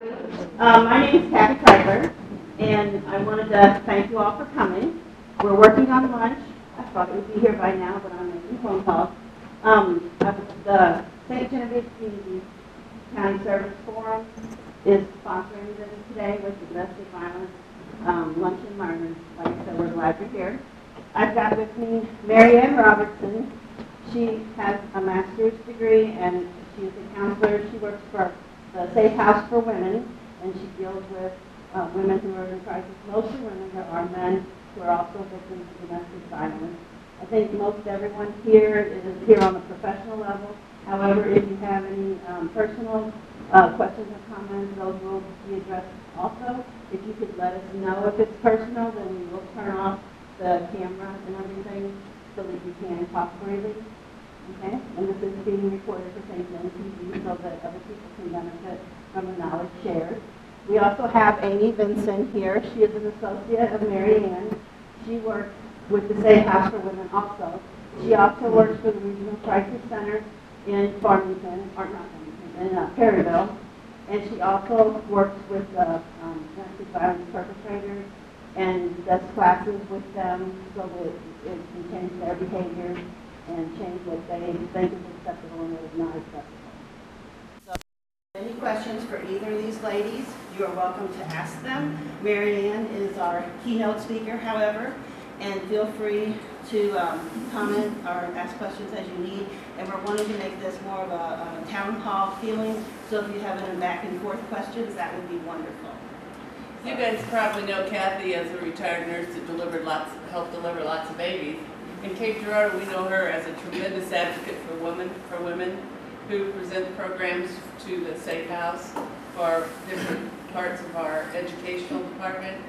My name is Kathy Kreitler, and I wanted to thank you all for coming. We're working on lunch. I thought it would be here by now, but I'm making phone calls. The St. Genevieve Community County Service Forum is sponsoring this today with the domestic violence lunch and learn. Like I said, we're glad you're here. I've got with me Mary Ann Robertson. She has a master's degree, and she's a counselor. She works for the Safe House for Women, and she deals with women who are in crisis. Mostly women. There are men who are also victims of domestic violence. I think most everyone here is here on the professional level. However, if you have any personal questions or comments, those will be addressed also. If you could let us know if it's personal, then we will turn off the camera and everything so that you can talk freely. Okay? And this is being recorded for St. John TV so that other people can benefit from the knowledge shared. We also have Amy Vinson here. She is an associate of Mary Ann. She works with the Safe House for Women also. She also works for the Regional Crisis Center in Farmington, or not Farmington, in Perryville. And she also works with domestic violence perpetrators and does classes with them so that it can change their behaviors and change what they think is acceptable and what is not acceptable. So, any questions for either of these ladies, you are welcome to ask them. Mary Ann is our keynote speaker, however, and feel free to comment or ask questions as you need. And we're wanting to make this more of a town hall feeling, so if you have any back and forth questions, that would be wonderful. You guys probably know Kathy as a retired nurse that helped deliver lots of babies. In Cape Girardeau, we know her as a tremendous advocate for women who present programs to the Safe House for different parts of our educational department.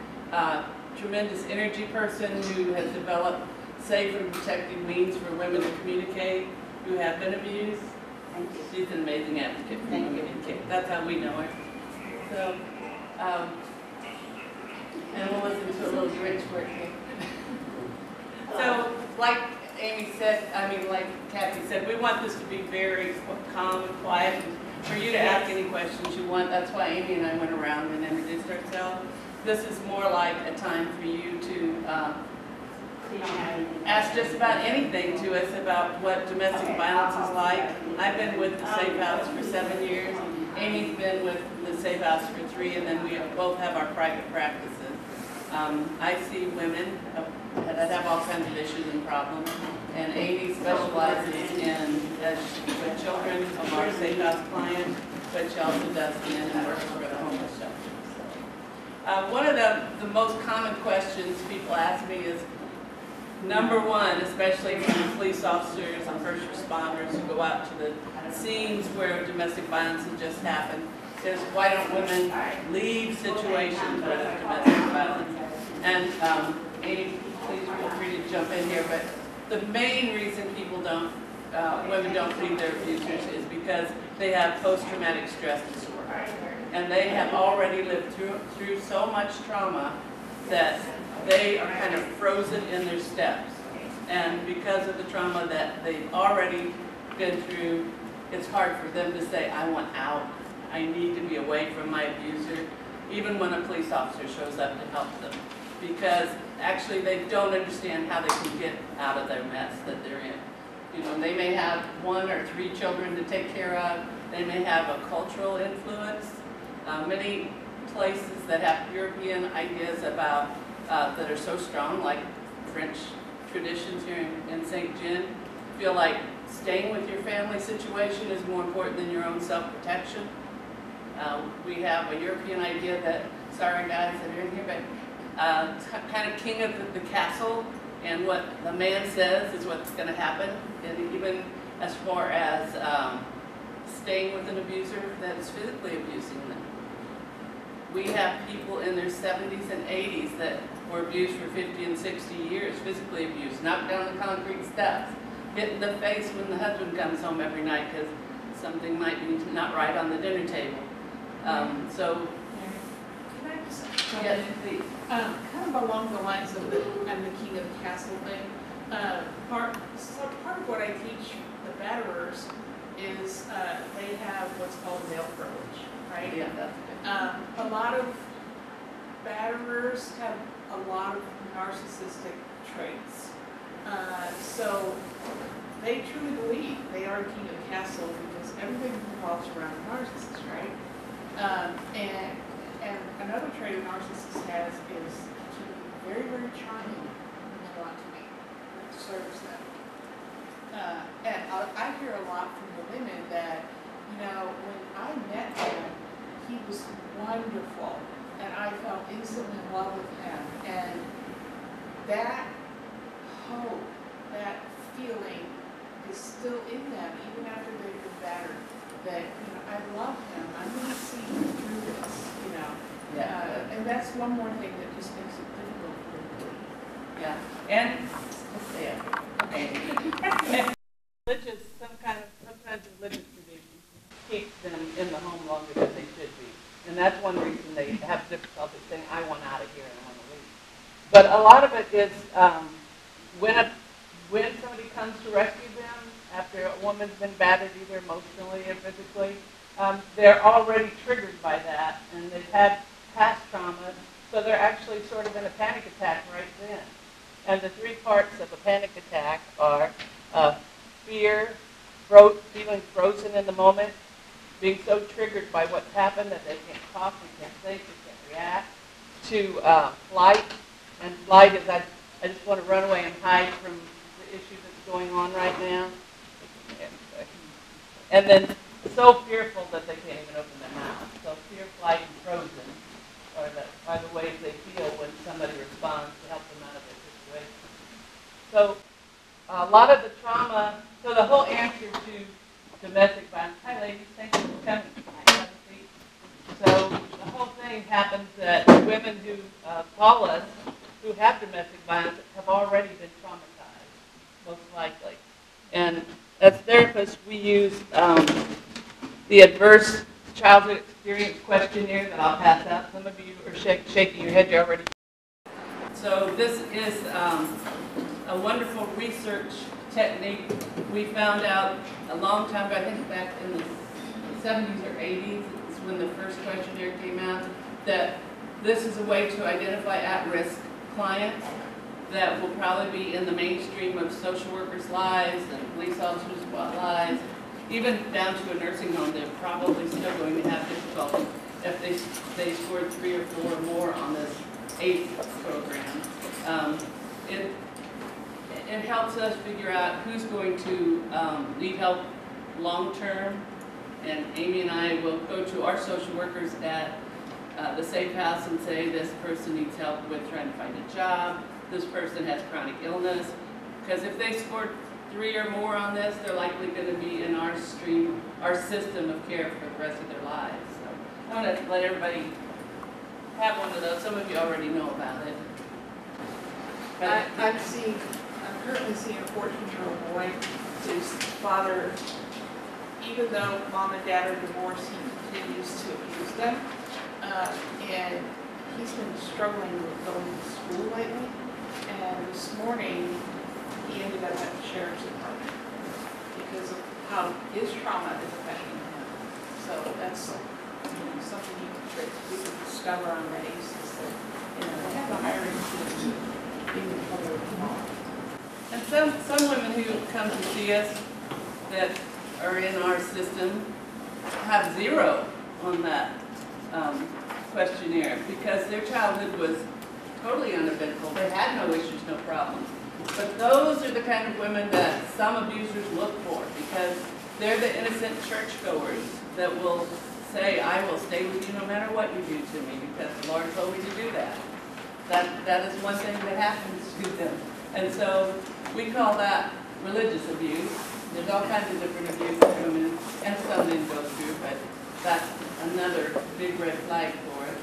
Tremendous energy person who has developed safe and protective means for women to communicate who have been abused. Thank you. She's an amazing advocate for women in Cape. That's how we know her. So, and we'll listen to a little Grinch work here. So, like Amy said, like Kathy said, we want this to be very calm and quiet. And for you to ask any questions you want, that's why Amy and I went around and introduced ourselves. This is more like a time for you to ask just about anything to us about what domestic violence is like. I've been with the Safe House for 7 years. Amy's been with the Safe House for 3, and then we both have our private practices. I see women that have all kinds of issues and problems, and Amy specializes in with children of our Safe House clients, but she also does men and works for the homeless shelter. One of the most common questions people ask me is, number one, especially from police officers and first responders who go out to the scenes where domestic violence has just happened, is why don't women leave situations where there's domestic violence? And Amy, please feel free to jump in here, but the main reason women don't leave their abusers is because they have post-traumatic stress disorder. And they have already lived through so much trauma that they are kind of frozen in their steps. And because of the trauma that they've already been through, it's hard for them to say, I want out. I need to be away from my abuser, even when a police officer shows up to help them. Because actually they don't understand how they can get out of their mess that they're in. You know, they may have 1 or 3 children to take care of. They may have a cultural influence. Many places that have European ideas about that are so strong, like French traditions here in St. John, feel like staying with your family situation is more important than your own self-protection. We have a European idea that, sorry guys that are in here, but kind of king of the castle, and what the man says is what's going to happen, and even as far as staying with an abuser that is physically abusing them. We have people in their 70s and 80s that were abused for 50 and 60 years, physically abused, knocked down the concrete steps, hit in the face when the husband comes home every night because something might be not right on the dinner table. So, can I just jump yes, in? please. Kind of along the lines of the king of the castle thing. Part of what I teach the batterers is they have what's called male privilege, right? Yeah, that's good. A lot of batterers have a lot of narcissistic traits. So they truly believe they are king of the castle because everything revolves around the narcissist, right? And another trait a narcissist has is to be very, very charming when they want to be, to service them. And I hear a lot from the women that, you know, when I met him, he was wonderful, and I fell instantly in love with him. And that hope, that feeling is still in them, even after they've been battered. That, you know, I love him, I'm going to see him through this, you know. Yeah. And that's one more thing that just makes it difficult for them to believe. Yeah, and, okay. Religious, sometimes religious tradition keeps them in the home longer than they should be. And that's one reason they have difficulty saying, I want out of here and I want to leave. But a lot of it is when somebody comes to rescue them after a woman's been battered either emotionally or physically, they're already triggered by that and they've had past traumas, so they're actually sort of in a panic attack right then. And the three parts of a panic attack are fear, feeling frozen in the moment, being so triggered by what's happened that they can't talk, they can't think, they can't react, to flight. And flight is I just want to run away and hide from the issue that's going on right now. And then so fearful that they can't even open their mouth. So fear, flight, and frozen are the ways they feel when somebody responds to help them out of their situation. So a lot of the trauma, so the whole answer to domestic violence, hi ladies, thank you for coming. Have a seat. So the whole thing happens that women who call us who have domestic violence have already been traumatized, most likely. And as therapists, we use the Adverse Childhood Experience Questionnaire that I'll pass out. Some of you are shaking your head, you already. So this is a wonderful research technique. We found out a long time ago, I think back in the 70s or 80s, is when the first questionnaire came out, that this is a way to identify at-risk clients that will probably be in the mainstream of social workers' lives and police officers' lives. Even down to a nursing home, they're probably still going to have difficulty if they scored 3 or 4 or more on this ACE program. It helps us figure out who's going to need help long-term, and Amy and I will go to our social workers at the Safe House and say this person needs help with trying to find a job, this person has chronic illness, because if they scored 3 or more on this, they're likely going to be in our system of care for the rest of their lives. So I want to let everybody have one of those. Some of you already know about it. I'm currently seeing a 14-year-old boy whose father, even though mom and dad are divorced, he continues to abuse them. And he's been struggling with going to school lately. And this morning, he ended up at the sheriff's department because of how his trauma is affecting him. So that's something that we can discover on the basis that, they have a higher incidence of being in trouble with mom. And some women who come to see us that are in our system have 0 on that questionnaire because their childhood was totally uneventful. They had no issues, no problems. But those are the kind of women that some abusers look for because they're the innocent churchgoers that will say, I will stay with you no matter what you do to me because the Lord told me to do that. That is one thing that happens to them. And so we call that religious abuse. There's all kinds of different abuse that women and some men go through, but that's another big red flag for us.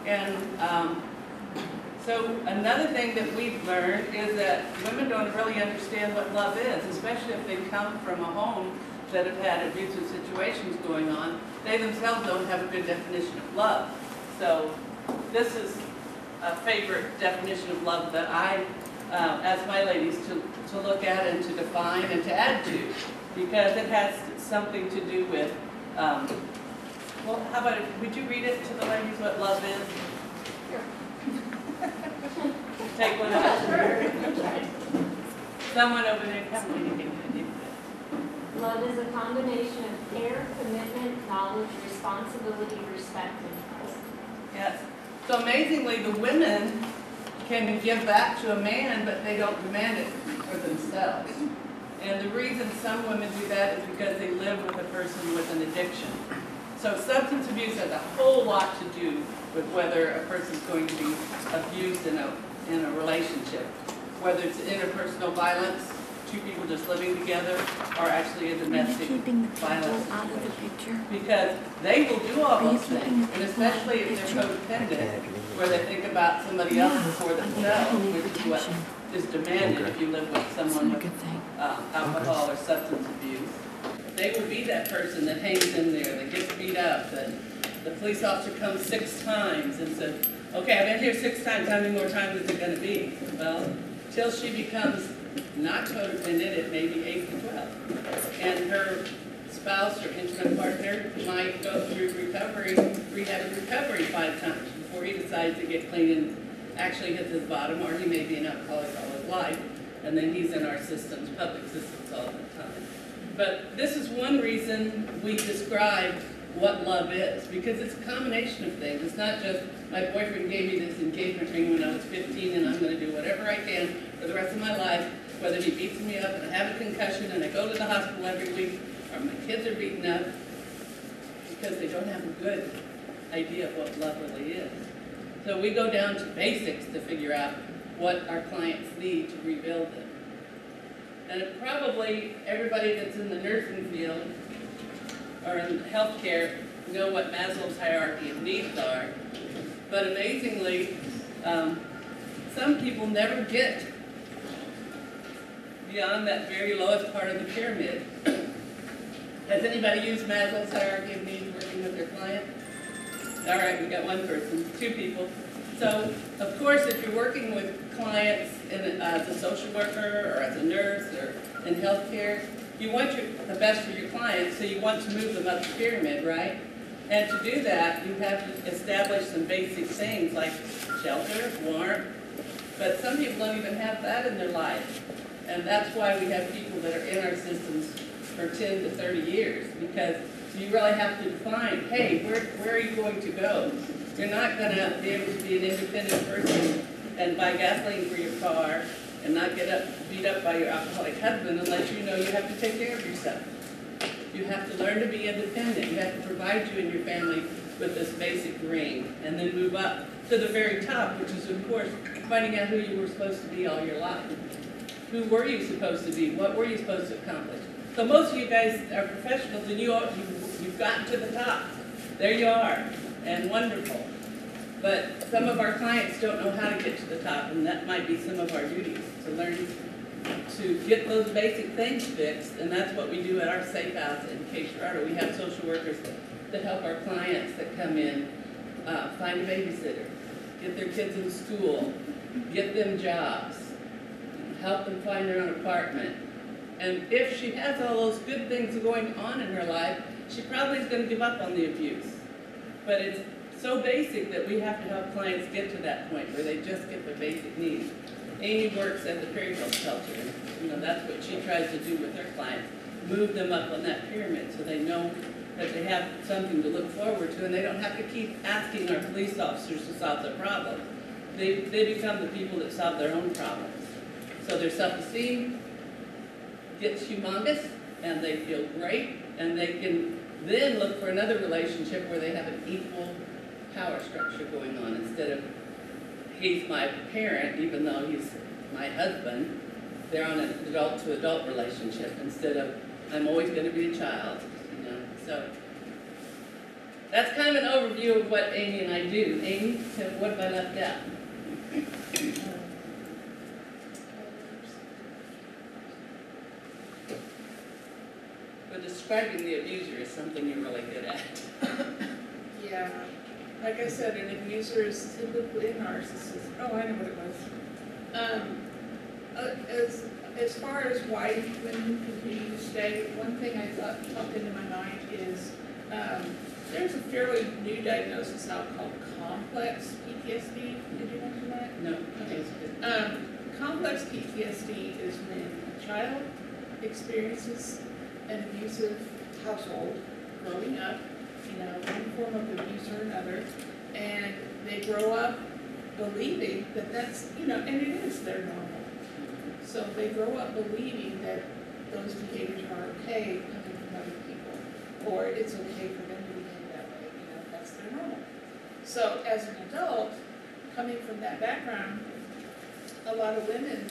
And so another thing that we've learned is that women don't really understand what love is, especially if they come from a home that have had abusive situations going on. They themselves don't have a good definition of love. So this is a favorite definition of love that I as my ladies, to look at and to define and to add to, because it has something to do with, well, how about, would you read it to the ladies what love is? Take one out. Someone over there, come on. Love is a combination of care, commitment, knowledge, responsibility, respect, and trust. Yes. So amazingly, the women can give back to a man, but they don't demand it for themselves. And the reason some women do that is because they live with a person with an addiction. So substance abuse has a whole lot to do with whether a person's going to be abused in a relationship, whether it's interpersonal violence, two people just living together, or actually a domestic violence. Out of the picture. Because they will do all Are you those keeping things, the and especially if picture? they're codependent, where they think about somebody else before themselves, which is what is demanded if you live with It's someone not a with good thing. alcohol or substance abuse. They will be that person that hangs in there, that gets beat up, that the police officer comes 6 times and says, okay, I've been here 6 times, how many more times is it gonna be? Well, till she becomes not codependent, it may be 8 to 12. And her spouse or intimate partner might go through rehab and recovery 5 times before he decides to get clean and actually hits his bottom, or he may be an alcoholic all his life, and then he's in our systems, public systems all the time. But this is one reason we describe what love is, because it's a combination of things. It's not just, my boyfriend gave me this engagement ring when I was 15 and I'm going to do whatever I can for the rest of my life, whether he beats me up and I have a concussion and I go to the hospital every week, or my kids are beaten up, because they don't have a good idea of what love really is. So we go down to basics to figure out what our clients need to rebuild them. And probably everybody that's in the nursing field or in healthcare know what Maslow's hierarchy of needs are. But amazingly, some people never get beyond that very lowest part of the pyramid. Has anybody used Maslow's hierarchy of needs working with their client? All right, we got 1 person, 2 people. So, of course, if you're working with clients as a social worker or as a nurse or in healthcare, you want the best for your clients, so you want to move them up the pyramid, right? And to do that, you have to establish some basic things like shelter, warmth, but some people don't even have that in their life. And that's why we have people that are in our systems for 10 to 30 years, because you really have to define, hey, where are you going to go? You're not going to be able to be an independent person and buy gasoline for your car and not get beat up by your alcoholic husband unless you know you have to take care of yourself. You have to learn to be independent. You have to provide you and your family with this basic ring, and then move up to the very top, which is, of course, finding out who you were supposed to be all your life. Who were you supposed to be? What were you supposed to accomplish? So most of you guys are professionals, and you've gotten to the top. There you are, and wonderful. But some of our clients don't know how to get to the top, and that might be some of our duties, to learn to get those basic things fixed, and that's what we do at our Safe House in Cape Girardeau. We have social workers that help our clients that come in find a babysitter, get their kids in school, get them jobs, help them find their own apartment. And if she has all those good things going on in her life, she probably is going to give up on the abuse. But it's so basic that we have to help clients get to that point where they just get their basic needs. Amy works at the Perryville shelter, and that's what she tries to do with her clients, move them up on that pyramid so they know that they have something to look forward to, and they don't have to keep asking our police officers to solve their problems. They become the people that solve their own problems. So their self-esteem gets humongous, and they feel great, and they can then look for another relationship where they have an equal power structure going on, instead of he's my parent even though he's my husband. They're on an adult-to-adult relationship instead of I'm always going to be a child, you know. So that's kind of an overview of what Amy and I do. Amy, what have I left out? But describing the abuser is something you're really good at. Yeah, like I said, an abuser is typically a narcissist. Oh, I know what it was. As far as why women continue to stay, one thing I thought popped into my mind is, there's a fairly new diagnosis out called complex PTSD. Did you mention that? No. Okay. Complex PTSD is when a child experiences an abusive household growing up, one form of abuse or another, and they grow up believing that that's, and it is their normal. So they grow up believing that those behaviors are okay coming from other people, or it's okay for them to behave that way, that's their normal. So as an adult, coming from that background, a lot of women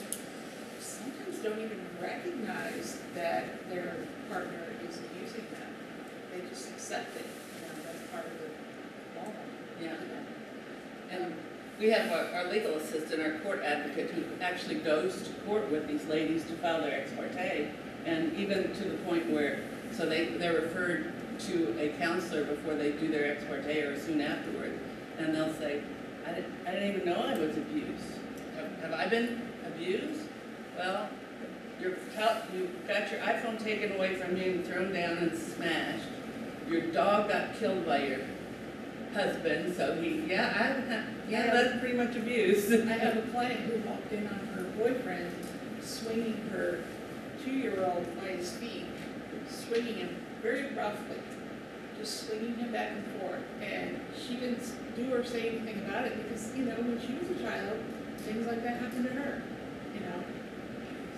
sometimes don't even recognize that their partner is abusing them. They just accept it, that's part of the normal. Yeah. And we have our legal assistant, our court advocate, who actually goes to court with these ladies to file their ex parte, and even to the point where, so they're referred to a counselor before they do their ex parte or soon afterward, and they'll say, I didn't even know I was abused. Have I been abused? Well, you got your iPhone taken away from you and thrown down and smashed. Your dog got killed by your husband, so that's pretty much abuse. I have a client who walked in on her boyfriend swinging her 2-year-old by his feet, swinging him very roughly, just swinging him back and forth. And she didn't do or say anything about it because, when she was a child, things like that happened to her,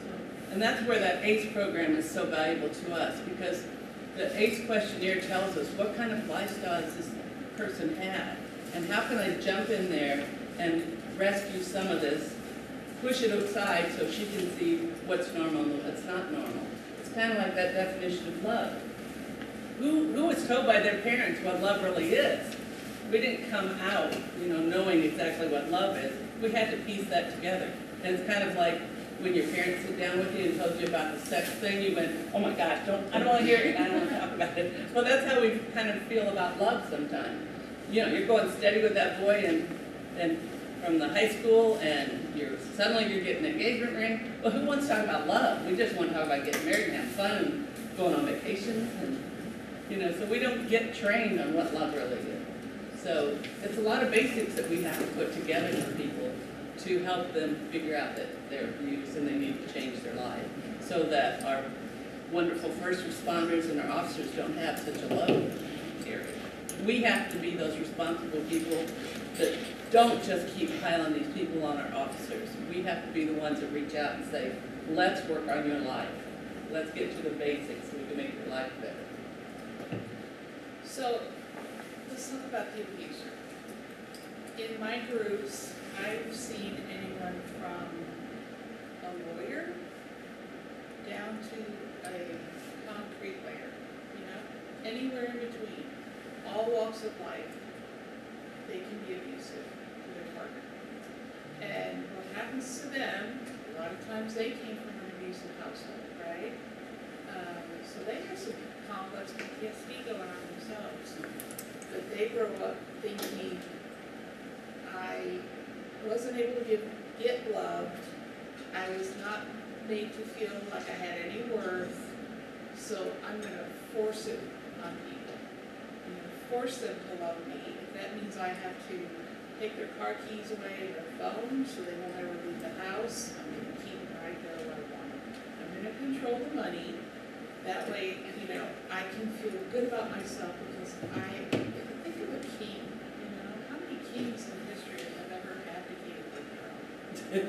So. And that's where that ACE program is so valuable to us, because the ACE questionnaire tells us what kind of lifestyle does this person have, and how can I jump in there and rescue some of this, push it aside so she can see what's normal and what's not normal. It's kind of like that definition of love. Who was told by their parents what love really is? We didn't come out, knowing exactly what love is. We had to piece that together. And it's kind of like when your parents sit down with you and told you about the sex thing, you went, oh my gosh, I don't want to hear it, I don't want to talk about it. Well, that's how we kind of feel about love sometimes. You're going steady with that boy and from the high school, and suddenly you're getting an engagement ring. Well, who wants to talk about love? We just want to talk about getting married and having fun and going on vacations, and so we don't get trained on what love really is. So it's a lot of basics that we have to put together for people to help them figure out that they're abused and they need to change their life, so that our wonderful first responders and our officers don't have such a load area. We have to be those responsible people that don't just keep piling these people on our officers. We have to be the ones that reach out and say, let's work on your life. Let's get to the basics so we can make your life better. So let's talk about the abuser. In my groups, I've seen anyone from a lawyer down to a concrete layer, anywhere in between, all walks of life, they can be abusive to their partner. And what happens to them, a lot of times they came from an abusive household, right? So they have some complex PTSD going on themselves. But they grow up thinking, I wasn't able to get loved, I was not made to feel like I had any worth, so I'm going to force it on people. I'm going to force them to love me. If that means I have to take their car keys away and their phone so they won't ever leave the house, I'm going to keep them right there where I want them. I'm going to control the money. That way, I can feel good about myself because I think of a king, how many kings in history have ever abdicated their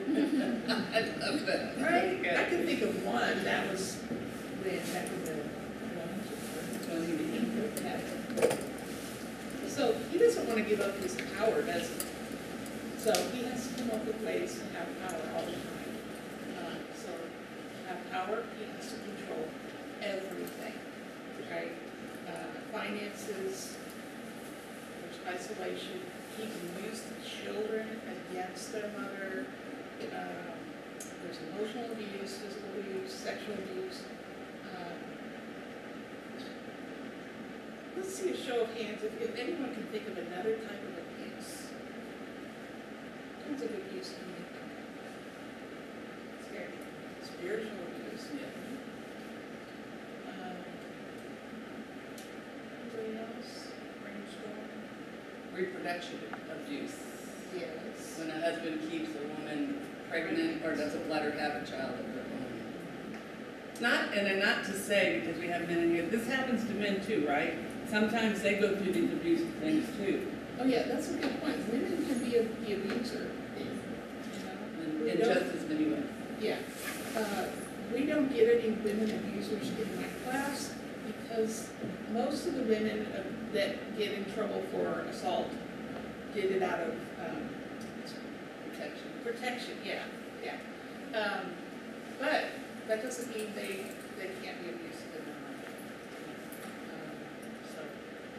throne? I love that. Right? I can think of one, that was when, So he doesn't want to give up his power, does he? So he has to come up with ways to have power all the time. So to have power, he has to control everything, right? Finances, there's isolation. He can use the children against their mother. There's emotional abuse, physical abuse, sexual abuse. Let's see a show of hands if anyone can think of another type of abuse. Tons of abuse can be scary. spiritual abuse. Anybody else? Brainstorm? Reproduction abuse. Yes. When a husband keeps a woman pregnant or doesn't let her have a child of her own. Not to say, because we have men in here, this happens to men too, right? Sometimes they go through these abusive things too. Oh yeah, that's a good point. Women can be the abuser. You know? In just as many ways. Yeah. We don't get any women abusers in my class because most of the women that get in trouble for assault get it out of protection, yeah. But that doesn't mean they can't be abusive in their mind.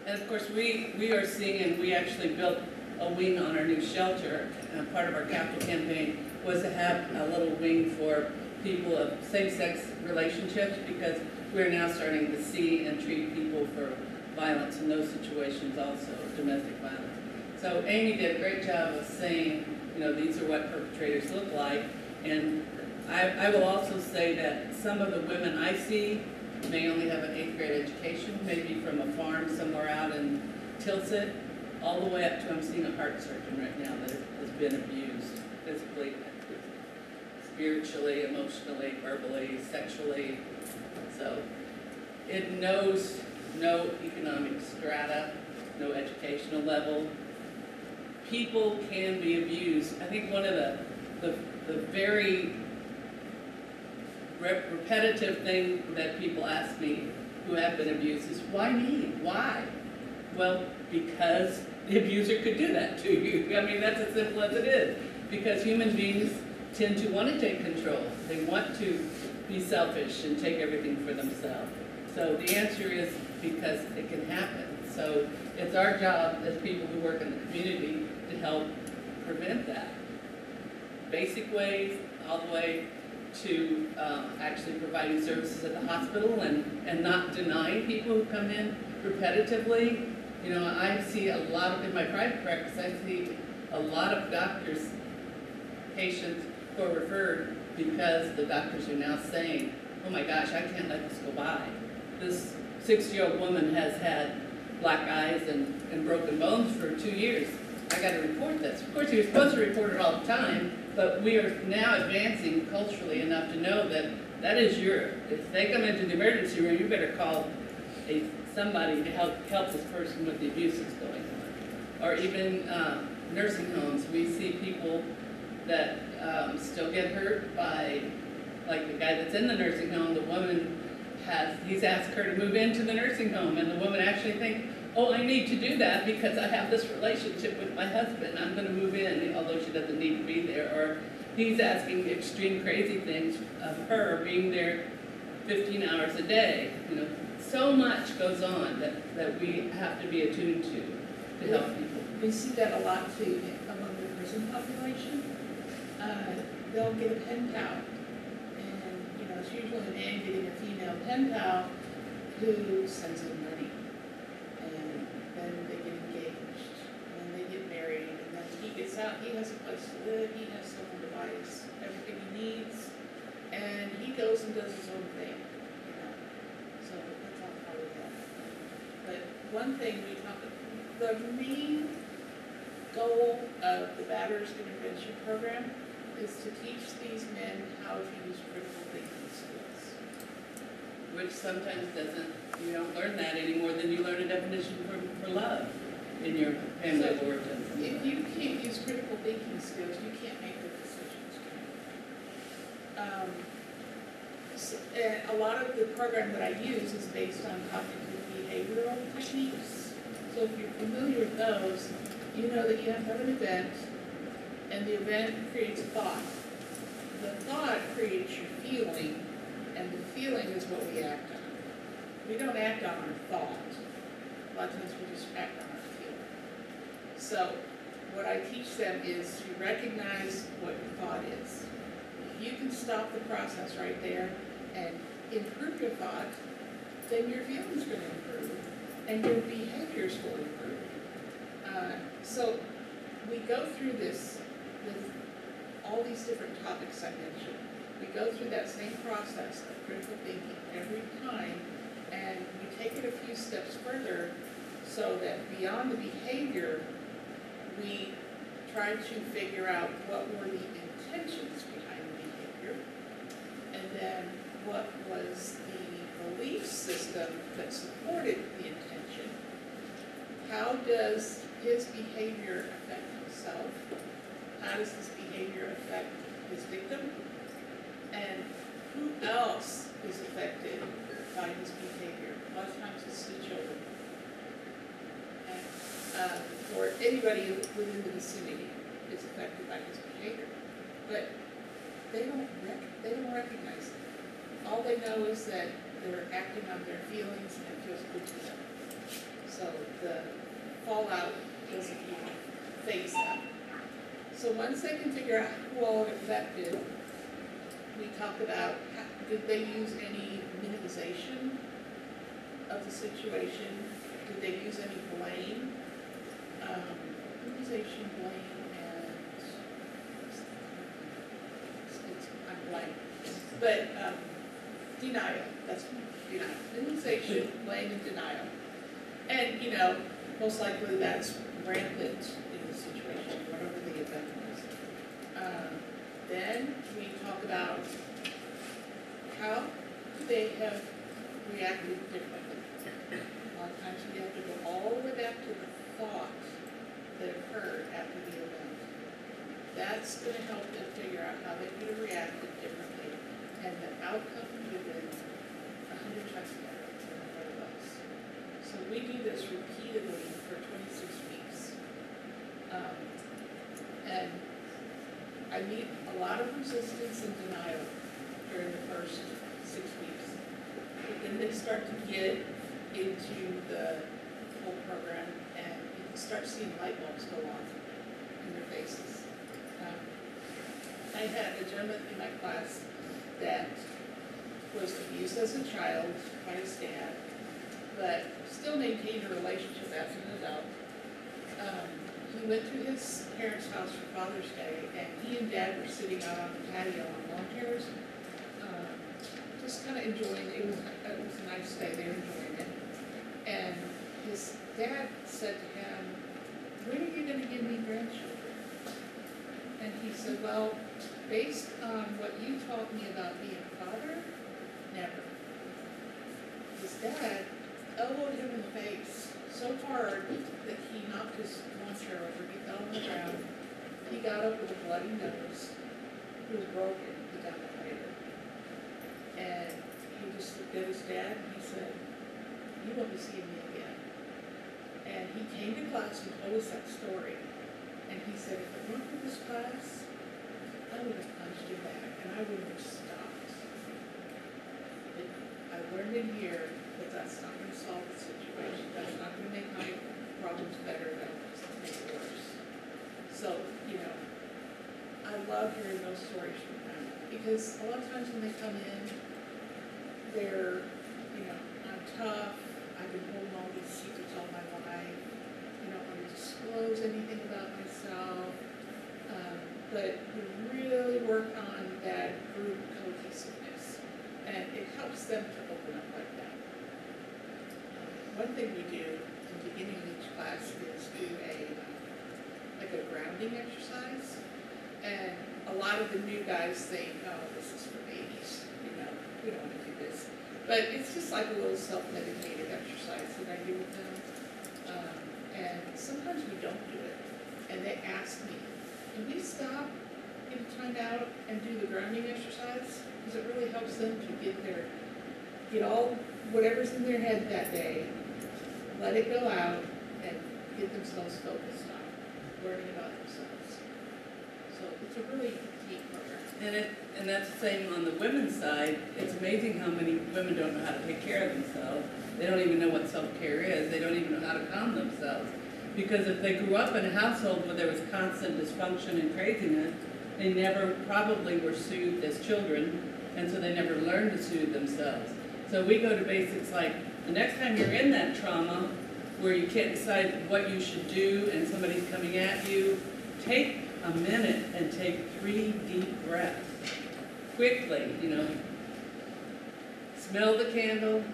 And of course, we are seeing, and we actually built a wing on our new shelter. Part of our capital campaign was to have a little wing for people of same-sex relationships, because we're now starting to see and treat people for violence in those situations also, domestic violence. So Amy did a great job of saying, you know, these are what perpetrators look like. And I will also say that some of the women I see may only have an 8th grade education, maybe from a farm somewhere out in Tilsit, all the way up to, I'm seeing a heart surgeon right now that has been abused physically, spiritually, emotionally, verbally, sexually. So it knows no economic strata, no educational level. People can be abused. I think one of the very repetitive thing that people ask me who have been abused is, why me? Why? Well, because the abuser could do that to you. I mean, that's as simple as it is. Because human beings tend to want to take control. They want to be selfish and take everything for themselves. So the answer is because it can happen. So it's our job as people who work in the community to help prevent that. Basic ways, all the way to actually providing services at the hospital and not denying people who come in repetitively. You know, I see a lot of, in my private practice, I see a lot of doctors, patients who are referred because the doctors are now saying, oh my gosh, I can't let this go by. This 60-year-old woman has had black eyes and broken bones for 2 years. I got to report this. Of course, you're supposed to report it all the time, but we are now advancing culturally enough to know that that is if they come into the emergency room, you better call somebody to help this person with the abuse that's going on. Or even nursing homes. We see people that still get hurt by, like the guy that's in the nursing home, the woman he's asked her to move into the nursing home, and the woman actually thinks, oh, I need to do that because I have this relationship with my husband. I'm going to move in, although she doesn't need to be there. Or he's asking extreme crazy things of her, being there 15 hours a day. You know, so much goes on that we have to be attuned to help people. We see that a lot too among the prison population. They'll get a pen pal, and you know, it's usually a man getting a female pen pal who sends him money. Then they get engaged, and then they get married, and then he gets out, he has a place to live, he has someone to buy everything he needs, and he goes and does his own thing, you know. So that's all part of that. But one thing the main goal of the Batter's Intervention Program is to teach these men how to use critical thinking skills. Which sometimes you don't learn that any more than you learn a definition for love in your family of origin. If you can't use critical thinking skills, you can't make good decisions. And a lot of the program that I use is based on cognitive behavioral techniques. So if you're familiar with those, you know that you have to have an event, and the event creates a thought. The thought creates your feeling, and the feeling is what we act on. We don't act on our thought. A lot of times we just act on our feeling. So what I teach them is to recognize what your thought is. If you can stop the process right there and improve your thought, then your feelings are going to improve and your behaviors will improve. So we go through this with all these different topics I mentioned. we go through that same process of critical thinking every time, and we take it a few steps further so that beyond the behavior, we try to figure out what were the intentions behind the behavior, and then what was the belief system that supported the intention. How does his behavior affect himself? How does this behavior affect his victim? And who else is affected by his behavior? A lot of times it's the children. And, or anybody within the vicinity is affected by his behavior. But they don't recognize it. All they know is that they're acting on their feelings and it feels good to them. So the fallout doesn't even phase them. So once they can figure out who all it affected, we talk about, did they use any minimization of the situation? Did they use any blame? Minimization, blame, and I'm blank. But denial, that's denial. Minimization, blame, and denial. And, you know, most likely that's rampant in the situation, whatever the event was. Then we talk about how they have reacted differently. A lot of times we have to go all the way back to the thought that occurred after the event. That's going to help them figure out how they could have reacted differently, and the outcome would have been 100 times better than what it was. So we do this repeatedly for 26 weeks. And I meet a lot of resistance and denial during the first 6 weeks. But then they start to get into the whole program and you can start seeing light bulbs go on in their faces. I had a gentleman in my class that was abused as a child by his dad, but still maintained a relationship as an adult. He went to his parents' house for Father's Day, and he and Dad were sitting out on the patio on lawn chairs, just kind of enjoying it. It was a nice day. They were enjoying it. And his dad said to him, "When are you going to give me grandchildren?" And he said, "Well, based on what you taught me about being a father, never." His dad elbowed him in the face so hard that he knocked his lawn chair over. He fell on the ground. He got up with a bloody nose. He was broken. He got it later. And he just looked at his dad and he said, "You won't be seeing me again." And he came to class and told us that story. And he said, "If it weren't for this class, I would have punched him back and I wouldn't have stopped. I learned in here that that's not going to solve the situation. That's not going to make my problems better. That'll just make it worse." So, you know, I love hearing those stories from them because a lot of times when they come in, they're, you know, "I'm tough. I've been holding all these secrets all my life. You don't want to disclose anything about myself." But we really work on that group cohesiveness, and it helps them to open up like that. One thing we do in the beginning of each class is do like a grounding exercise, and a lot of the new guys think, "Oh, this is for babies, you know, we don't want to do this." But it's just like a little self-medicated exercise that I do with them. And sometimes we don't do it. And they ask me, "Can we stop, get a time out, and do the grounding exercise?" Because it really helps them to get all whatever's in their head that day, let it go out, and get themselves focused on learning about themselves. So it's a really neat program. And that's the same on the women's side. It's amazing how many women don't know how to take care of themselves. They don't even know what self-care is. They don't even know how to calm themselves. Because if they grew up in a household where there was constant dysfunction and craziness, they never probably were soothed as children, and so they never learned to soothe themselves. So we go to basics like, the next time you're in that trauma, where you can't decide what you should do and somebody's coming at you, take a minute and take 3 deep breaths. quickly, smell the candle,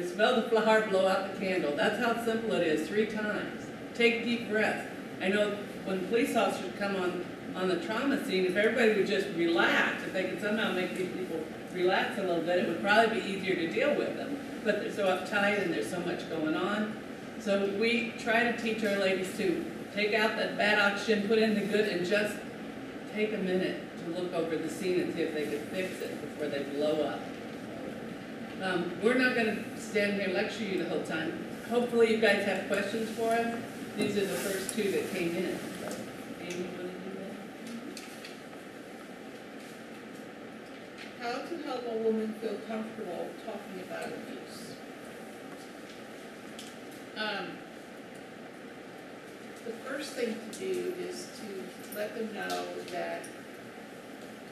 smell the flower, blow out the candle. That's how simple it is, 3 times. Take deep breaths. I know when police officers come on the trauma scene, if everybody would just relax, if they could somehow make these people relax a little bit, it would probably be easier to deal with them. But they're so uptight and there's so much going on. So we try to teach our ladies to take out that bad oxygen, put in the good, and just take a minute to look over the scene and see if they can fix it before they blow up. We're not going to stand here and lecture you the whole time. Hopefully you guys have questions for us. These are the first 2 that came in. Amy, you want to do that? How to help a woman feel comfortable talking about abuse. The first thing to do is to let them know that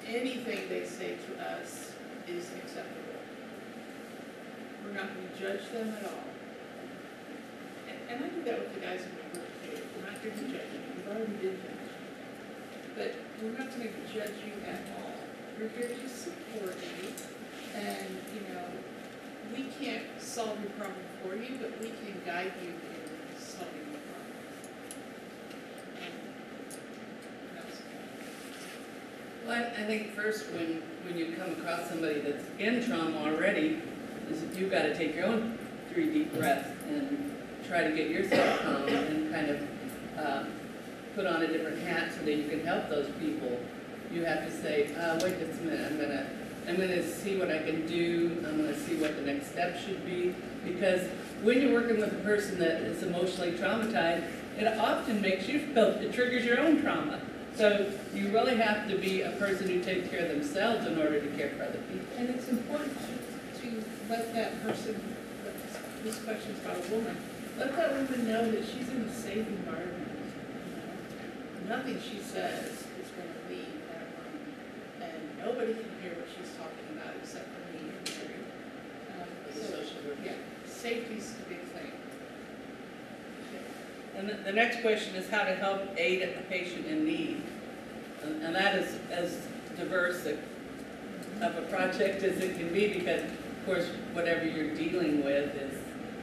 anything they say to us is acceptable. We're not going to judge them at all. And I do that with the guys in my work too. We're not here to judge you. We've already been judged. But we're not going to judge you at all. We're here to support you. And, we can't solve your problem for you, but we can guide you in solving the problem. Well, I think first when you come across somebody that's in trauma already, is that you've got to take your own 3 deep breaths and try to get yourself calm and kind of put on a different hat so that you can help those people. You have to say, wait just a minute, I'm gonna see what I can do, I'm gonna see what the next step should be, because when you're working with a person that is emotionally traumatized, it often makes you feel, it triggers your own trauma. So you really have to be a person who takes care of themselves in order to care for other people. And it's important to let that person, this question's about a woman, let that woman know that she's in a safe environment. Nothing she says is going to leave that room, and nobody can hear what she's talking about except for me and Mary. Yeah, safety's the big thing. And the next question is how to help aid a patient in need. And that is as diverse of a project as it can be, because of course whatever you're dealing with is,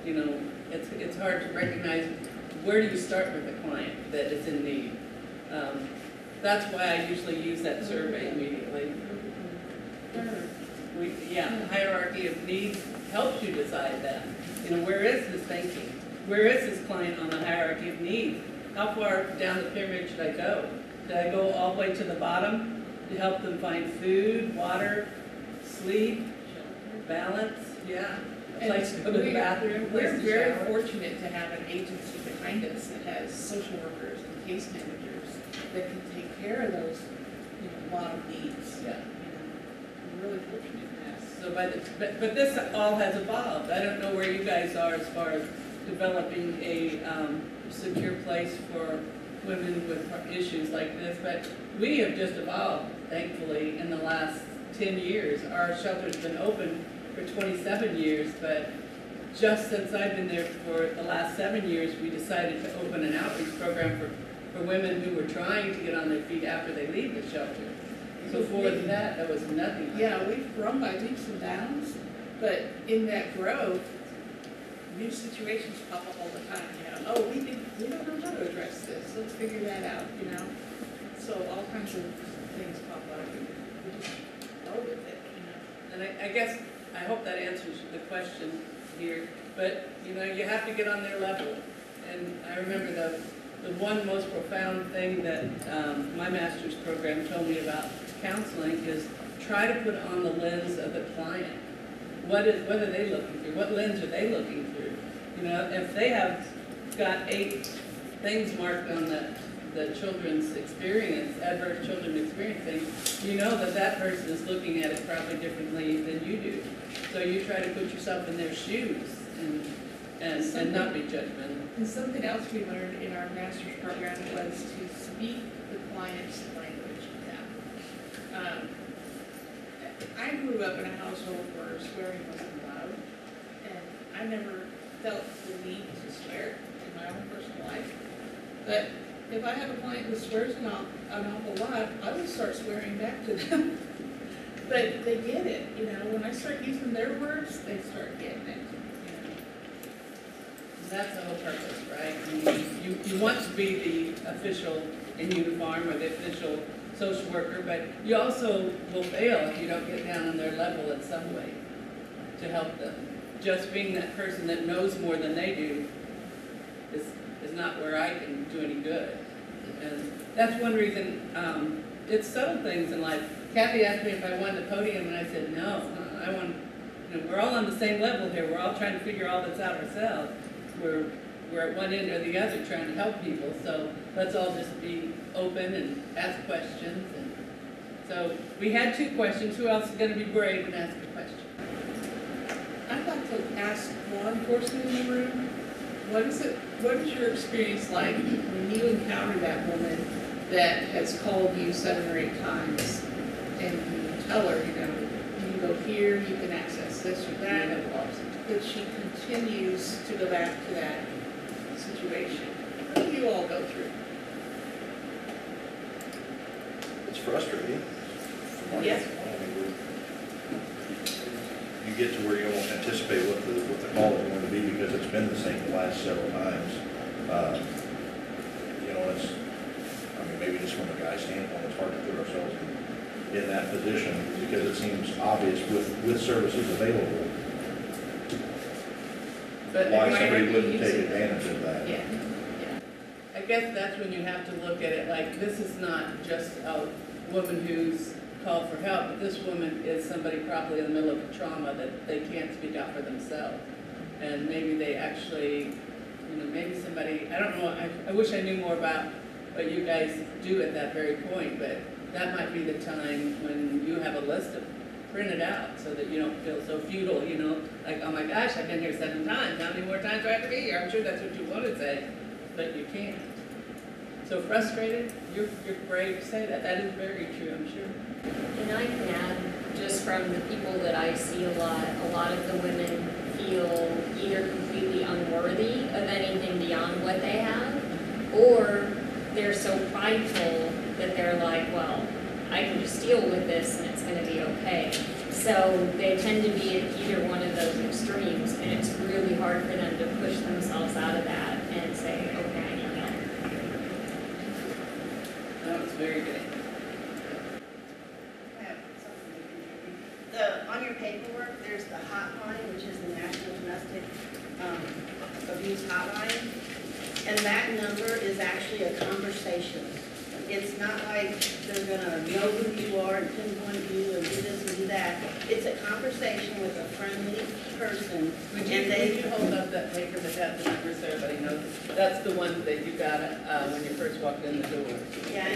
it's hard to recognize where do you start with a client that is in need. That's why I usually use that survey immediately. Hierarchy of needs helps you decide that. Where is his thinking? Where is this client on the hierarchy of needs? How far down the pyramid should I go? Did I go all the way to the bottom to help them find food, water, sleep, balance? Yeah. A place to go to the bathroom. We're very fortunate to have an agency behind us that has social workers and case managers that can take care of those, bottom needs. Yeah. We're really fortunate in that. So but this all has evolved. I don't know where you guys are as far as developing a secure place for women with issues like this, but we have just evolved, thankfully, in the last 10 years. Our shelter's been open for 27 years, but just since I've been there for the last 7 years, we decided to open an outreach program for women who were trying to get on their feet after they leave the shelter. Before that, there was nothing. Yeah, we've grown by leaps and bounds, but in that growth, new situations pop up all the time. Oh, we don't know how to address this. Let's figure that out. So all kinds of things pop up, and we just go with it. And I guess I hope that answers the question here. But you have to get on their level. And I remember the one most profound thing that my master's program told me about counseling is try to put on the lens of the client. What are they looking through? What lens are they looking through? If they have got 8 things marked on the children's experience, adverse children experiencing, that person is looking at it probably differently than you do. So you try to put yourself in their shoes and not be judgmental. And something else we learned in our master's program was to speak the client's language. I grew up in a household where swearing wasn't allowed, and I never felt the need to swear in my own personal life. But if I have a client who swears an awful lot, I will start swearing back to them. But they get it, you know, when I start using their words, they start getting it. That's the whole purpose, right? I mean, you want to be the official in uniform or the official social worker, but you also will fail if you don't get down on their level in some way to help them. Just being that person that knows more than they do is not where I can do any good. And that's one reason, it's subtle things in life. Kathy asked me if I wanted a podium, and I said, no, I want, you know, we're all on the same level here. We're all trying to figure all this out ourselves. We're at one end or the other trying to help people, so let's all just be open and ask questions. And so we had 2 questions. Who else is going to be brave and ask a question? I'd like to ask law enforcement in the room, what is your experience like when you encounter that woman that has called you 7 or 8 times and you tell her, you know, you can go here, you can access this or that, but she continues to go back to that situation? What do you all go through? It's frustrating. Yes. You get to where you don't anticipate what the call is going to be because it's been the same the last several times. You know, I mean, maybe just from a guy's standpoint, it's hard to put ourselves in that position because it seems obvious with services available But why why somebody aren't you wouldn't take using it? advantage of that. Yeah. I guess that's when you have to look at it like, this is not just a woman who's called for help, but this woman is somebody probably in the middle of a trauma that they can't speak out for themselves. And maybe they actually, you know, maybe somebody, I don't know, I wish I knew more about what you guys do at that very point, but that might be the time when you have a list of printed out so that you don't feel so futile, you know, like, oh my gosh, I've been here 7 times, how many more times do I have to be here? I'm sure that's what you want to say, but you can't. So frustrated, you're brave to say that. That is very true, I'm sure. And I can add, just from the people that I see a lot of the women feel either completely unworthy of anything beyond what they have, or they're so prideful that they're like, well, I can just deal with this and it's going to be okay. So they tend to be at either one of those extremes, and it's really hard for them to push themselves out of that and say, okay, I need help. That was very good. On your paperwork, there's the hotline, which is the National Domestic Abuse Hotline. And that number is actually a conversation. It's not like they're gonna know who you are and pinpoint you and do this and do that. It's a conversation with a friendly person. Would And you hold up that paper that has the number so everybody knows? That's the one that you got when you first walked in the door. Yeah,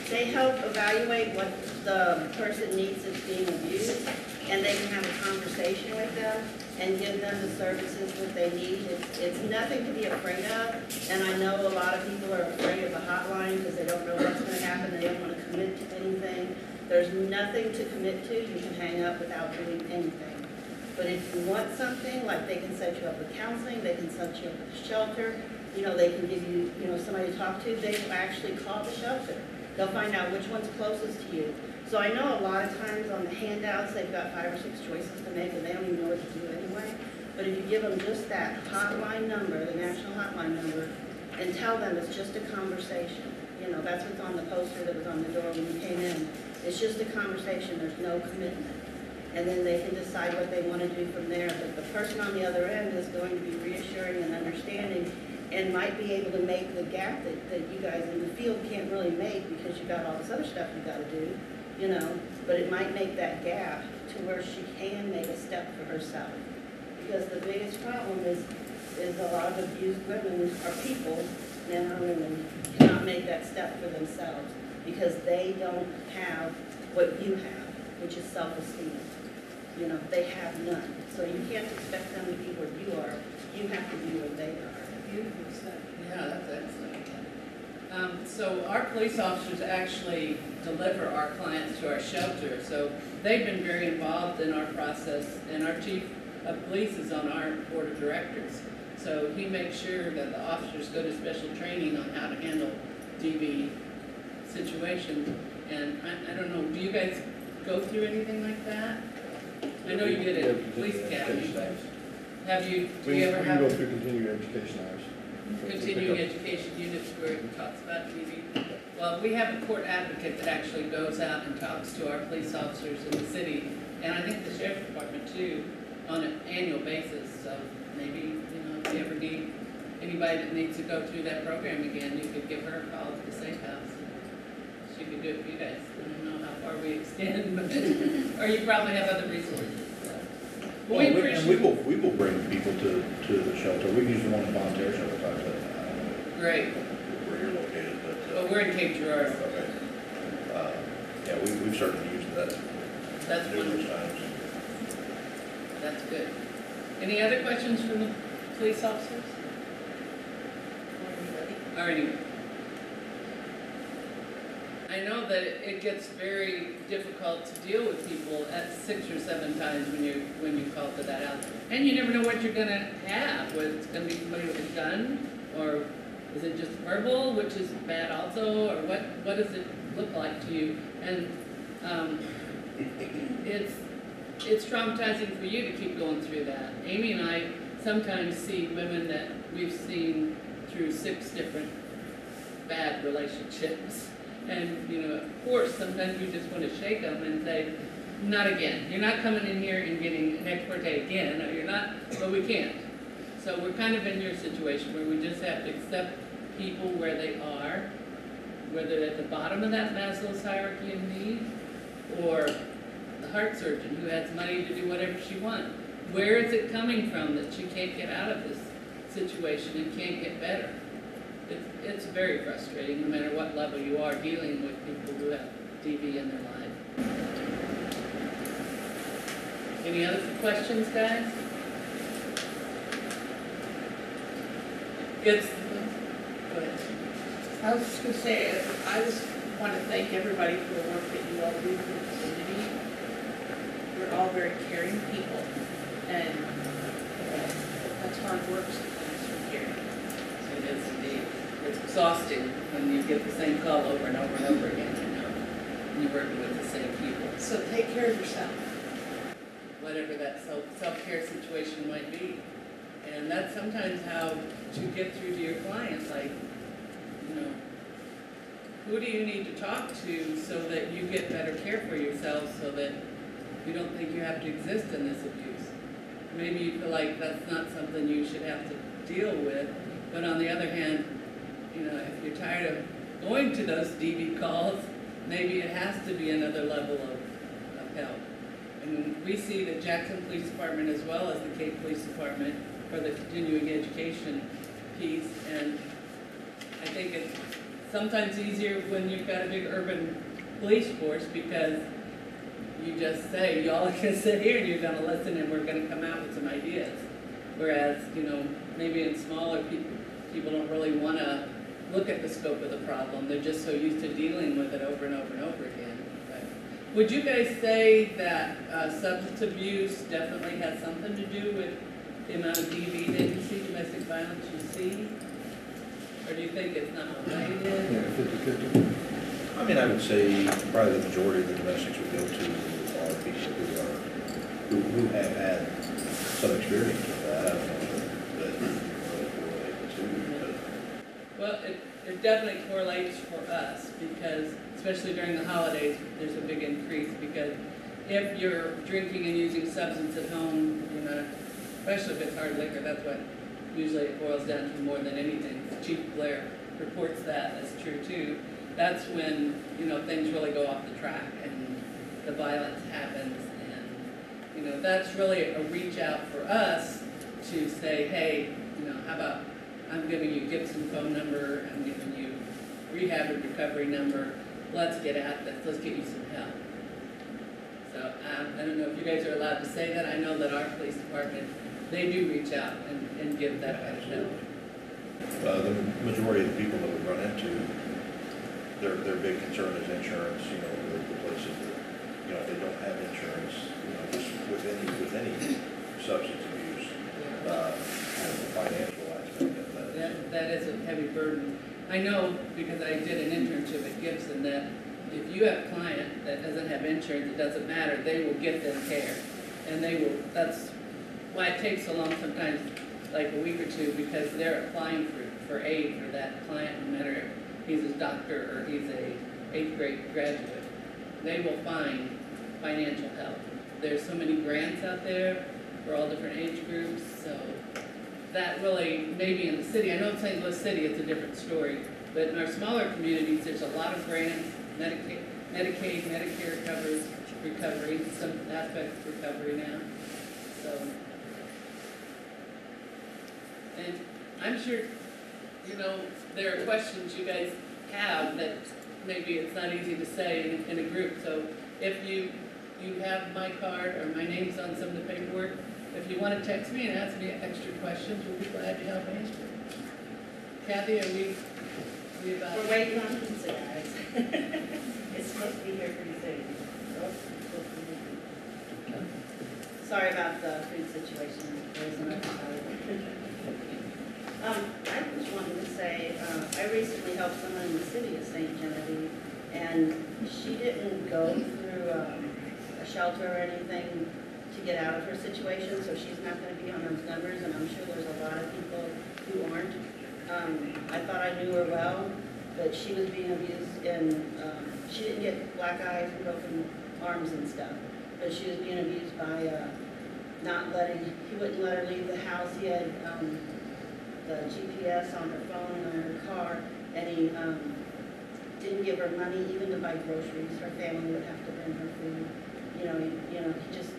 they help evaluate what the person needs that's being abused, and they can have a conversation with them and give them the services that they need. It's nothing to be afraid of, and I know a lot of people are afraid of the hotline because they don't know what's going to happen, they don't want to commit to anything. There's nothing to commit to, you can hang up without doing anything. But if you want something, like they can set you up with counseling, they can set you up with a shelter, you know, they can give you, you know, somebody to talk to, they will actually call the shelter. They'll find out which one's closest to you. So I know a lot of times on the handouts, they've got 5 or 6 choices to make, and they don't even know what to do anyway. But if you give them just that hotline number, the national hotline number, and tell them it's just a conversation. You know, that's what's on the poster that was on the door when you came in. It's just a conversation, there's no commitment. And then they can decide what they want to do from there. But the person on the other end is going to be reassuring and understanding, and might be able to make the gap that you guys in the field can't really make because you got all this other stuff you got to do, you know, but it might make that gap to where she can make a step for herself. Because the biggest problem is a lot of abused women or people, men or women, cannot make that step for themselves because they don't have what you have, which is self-esteem. You know, they have none. So you can't expect them to be where you are. You have to be where they are. Beautiful stuff. Yeah, that's excellent. So our police officers actually deliver our clients to our shelter. So they've been very involved in our process, and our chief of police is on our board of directors. So he makes sure that the officers go to special training on how to handle DV situations. And I don't know, do you guys go through anything like that? I know you did it at Police Academy, but have you, do We you ever we can go have through continuing education hours. continuing education units where it talks about TV? Well, we have a court advocate that actually goes out and talks to our police officers in the city, and I think the sheriff's department too, on an annual basis. So maybe, you know, if you ever need anybody that needs to go through that program again, you could give her a call at the Safe House. She could do it for you guys. I don't know how far we extend, but, or you probably have other resources. So. Well, We and appreciate. we will bring people to the shelter. We use the one in Volunteer Shelter, I don't know Great. where you're located, but. Well, we're in Cape Girardeau. Okay. Yeah, we've certainly used that That's numerous wonderful. times. That's good. Any other questions from the police officers? All righty. I know that it gets very difficult to deal with people at 6 or 7 times when you call for that out. And you never know what you're gonna have, whether it's gonna be somebody with a gun, or is it just verbal, which is bad also, or what does it look like to you? And, it's traumatizing for you to keep going through that. Amy and I sometimes see women that we've seen through 6 different bad relationships. And, you know, of course, sometimes you just want to shake them and say, not again. You're not coming in here and getting an ex parte again. No, you're not, but we can't. So we're kind of in your situation where we just have to accept people where they are, whether at the bottom of that Maslow's hierarchy of need, or the heart surgeon who has money to do whatever she wants. Where is it coming from that she can't get out of this situation and can't get better? It's very frustrating, no matter what level you are, dealing with people who have DV in their life. Any other questions, guys? It's, go ahead. I was just gonna say, I just want to thank everybody for the work that you all do for the community. We're all very caring people, and that's hard work sometimes from here. It is indeed. It's exhausting when you get the same call over and over and over again, you know, and you're working with the same people. So take care of yourself. Whatever that self-care situation might be. And that's sometimes how to get through to your clients, like, you know, who do you need to talk to so that you get better care for yourself, so that you don't think you have to exist in this abuse? Maybe you feel like that's not something you should have to deal with, but on the other hand, you know, if you're tired of going to those DV calls, maybe it has to be another level of help. And we see the Jackson Police Department as well as the Cape Police Department for the continuing education piece, and I think it's sometimes easier when you've got a big urban police force, because you just say, y'all are gonna sit here and you're gonna listen and we're gonna come out with some ideas. Whereas, you know, maybe in smaller people don't really wanna look at the scope of the problem. They're just so used to dealing with it over and over and over again. But would you guys say that substance abuse definitely has something to do with the amount of DV that you see, domestic violence you see? Or do you think it's not related? Yeah, 50/50. I mean, I would say probably the majority of the domestics we go to are people who have had some experience with that. I don't know that really correlate the two, Well, it definitely correlates for us, because especially during the holidays, there's a big increase, because if you're drinking and using substance at home, you know, especially if it's hard liquor, that's what usually it boils down to more than anything. Chief Blair reports that as true too. That's when, you know, things really go off the track and the violence happens, and, you know, that's really a reach out for us to say, hey, you know, how about I'm giving you Gibson phone number, I'm giving you rehab and recovery number, let's get at this, let's get you some help. So I don't know if you guys are allowed to say that. I know that our police department, they do reach out and give that kind of help. The majority of the people that we run into, their big concern is insurance, you know, the places that, you know, if they don't have insurance, you know, just with any substance abuse, the financial aspect of that. That is a heavy burden. I know, because I did an internship at Gibson, that if you have a client that doesn't have insurance, it doesn't matter, they will get them care. And they will, that's why it takes so long sometimes, like a week or two, because they're applying for aid for that client, no matter if he's a doctor or he's a 8th grade graduate. They will find financial help. There's so many grants out there for all different age groups, so that really, maybe in the city, I know in St. Louis City it's a different story, but in our smaller communities, there's a lot of grants, Medicaid, Medicare covers recovery, some aspects of recovery now, so. And I'm sure, you know, there are questions you guys have that maybe it's not easy to say in a group, so if you have my card or my name's on some of the paperwork, if you want to text me and ask me extra questions, we'll be glad to help answer. Kathy, are we about? We're waiting on pizza, guys. It's supposed to be here pretty soon. Sorry about the food situation. There's another side. I just wanted to say, I recently helped someone in the city of St. Genevieve, and she didn't go through a shelter or anything to get out of her situation, so she's not going to be on those numbers, and I'm sure there's a lot of people who aren't. I thought I knew her well, but she was being abused, and she didn't get black eyes and broken arms and stuff, but she was being abused by he wouldn't let her leave the house. He had the GPS on her phone and on her car, and he didn't give her money even to buy groceries. Her family would have to bring her food. He just,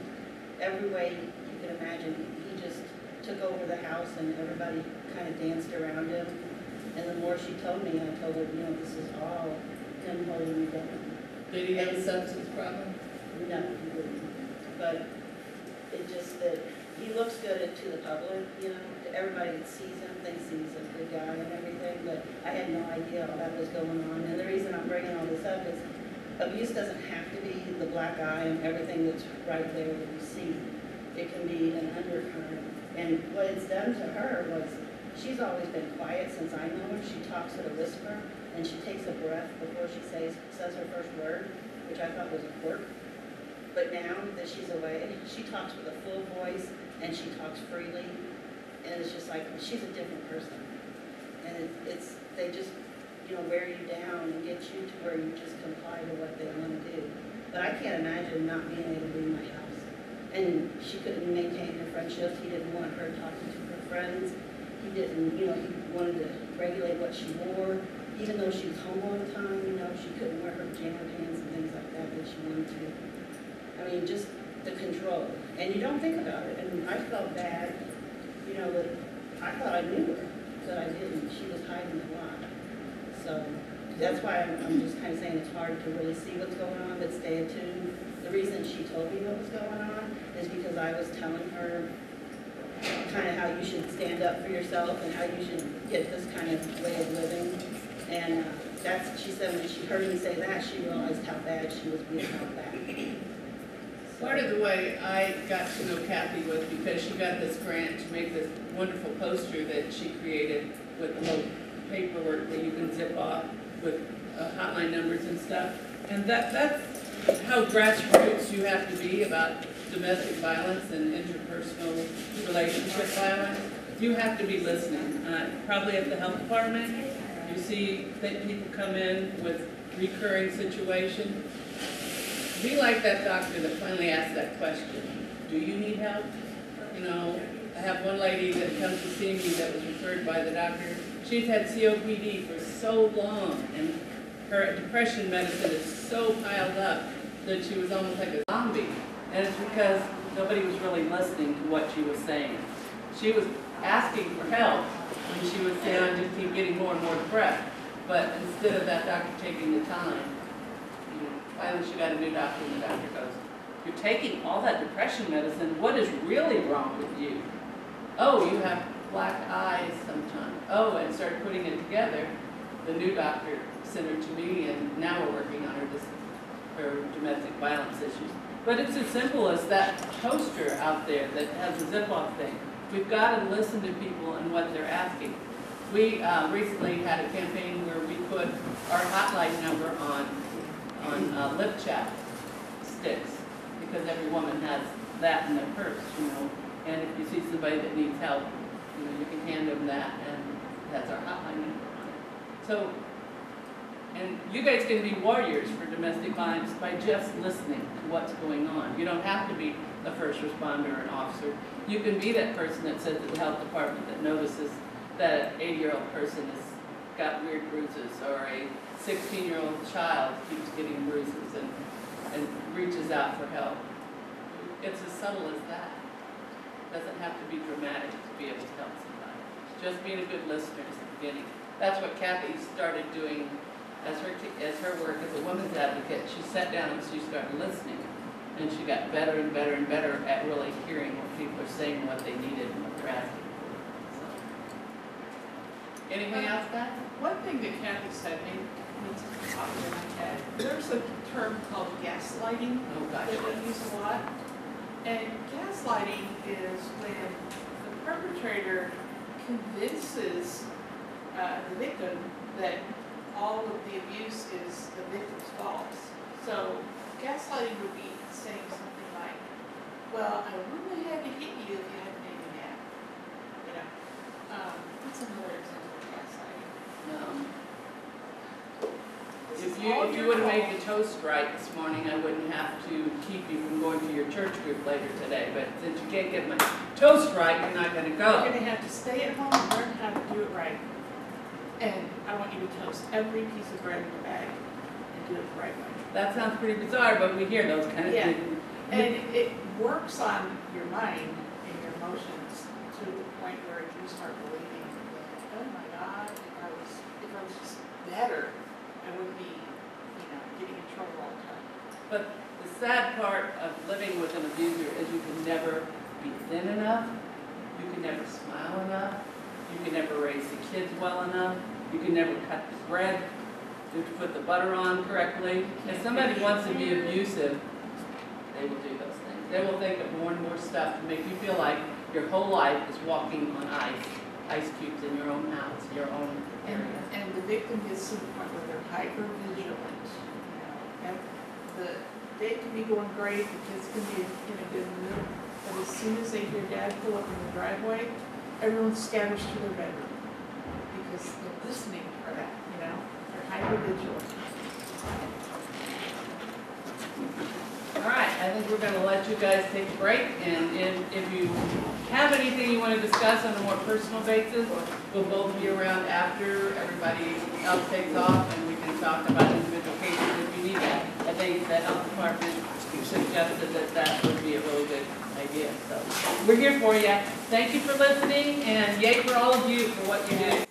every way you can imagine, he just took over the house, and everybody kind of danced around him. And the more she told me, I told her, this is all him holding me down. Did he have a substance problem? No, he didn't. But it just that he looks good to the public, everybody that sees him thinks he's a good guy and everything, but I had no idea all that was going on. And the reason I'm bringing all this up is abuse doesn't have to be the black eye and everything that's right there that you see. It can be an undercurrent. And what it's done to her was, she's always been quiet since I know her. She talks at a whisper, and she takes a breath before she says her first word, which I thought was a quirk. But now that she's away, she talks with a full voice, and she talks freely, and it's just like, she's a different person. And they just, wear you down and get you to where you just comply to what they want to do. But I can't imagine not being able to leave my house. And she couldn't maintain her friendships. He didn't want her talking to her friends. He didn't, he wanted to regulate what she wore. Even though she was home all the time, she couldn't wear her jammer pants and things like that she wanted to. I mean, just the control. And you don't think about it. And I felt bad, that I thought I knew her, but I didn't. She was hiding a lot. So that's why I'm just kind of saying it's hard to really see what's going on, but stay attuned. The reason she told me what was going on is because I was telling her kind of how you should stand up for yourself and how you should get this kind of way of living. And she said when she heard me say that, she realized how bad she was being held back. Part of the way I got to know Kathy was because she got this grant to make this wonderful poster that she created with the little paperwork that you can zip off with hotline numbers and stuff. And that's how grassroots you have to be about domestic violence and interpersonal relationship violence. You have to be listening. Probably at the health department, you see that people come in with recurring situations. Be like that doctor that finally asked that question. Do you need help? I have one lady that comes to see me that was referred by the doctor. She's had COPD for so long, and her depression medicine is so piled up that she was almost like a zombie. And it's because nobody was really listening to what she was saying. She was asking for help, and she would say, I just keep getting more and more depressed. But instead of that doctor taking the time, finally she got a new doctor, and the doctor goes, you're taking all that depression medicine, what is really wrong with you? Oh, you have black eyes sometimes. Oh, and started putting it together. The new doctor sent her to me, and now we're working on her domestic violence issues. But it's as simple as that poster out there that has a zip-off thing. We've got to listen to people and what they're asking. We recently had a campaign where we put our hotline number on lip chat sticks, because every woman has that in their purse, you know. And if you see somebody that needs help, you know, you can hand them that, and that's our hotline number on it. So, and you guys can be warriors for domestic violence by just listening to what's going on. You don't have to be a first responder or an officer. You can be that person that says to the health department that notices that an 80-year-old person has got weird bruises, or a 16-year-old child keeps getting bruises and reaches out for help. It's as subtle as that. Doesn't have to be dramatic to be able to help somebody. Just being a good listener is the beginning. That's what Kathy started doing as her work as a women's advocate. She sat down and she started listening, and she got better and better and better at really hearing what people are saying, what they needed, and what they're asking for. So. Anything else, Pat? One thing that Kathy said made me pop in my head. There's a term called gaslighting Oh, gosh. that we use a lot. And gaslighting is when the perpetrator convinces the victim that all of the abuse is the victim's fault. So gaslighting would be saying something like, well, I wouldn't have had to hit you if you hadn't made me mad. You know, that's another example of gaslighting. If you would have made the toast right this morning, I wouldn't have to keep you from going to your church group later today. But since you can't get my toast right, you're not going to You're go. going to have to stay at home and learn how to do it right. And I want you to toast every piece of bread in the bag and do it the right way. That sounds pretty bizarre, but we hear those kind of Yeah. things. And it works on your mind and your emotions to the point where you start believing, oh my God, if I was just better, I wouldn't be, getting in trouble all the time. But the sad part of living with an abuser is you can never be thin enough, you can never smile enough, you can never raise the kids well enough, you can never cut the bread, you have to put the butter on correctly. If somebody wants to be abusive, they will do those things. They will think of more and more stuff to make you feel like your whole life is walking on ice cubes in your own house, your own area. And the victim gets to the point where they're hyper vigilant. And the day can be going great, the kids can be in a good mood, but as soon as they hear dad pull up in the driveway, everyone scatters to their bedroom because they're listening for that, they're hyper vigilant. All right, I think we're going to let you guys take a break, and if you have anything you want to discuss on a more personal basis, we'll both be around after everybody else takes off, and we can talk about individual cases if you need that. I think the health department suggested that would be a really good idea. So we're here for you. Thank you for listening, and yay for all of you for what you do.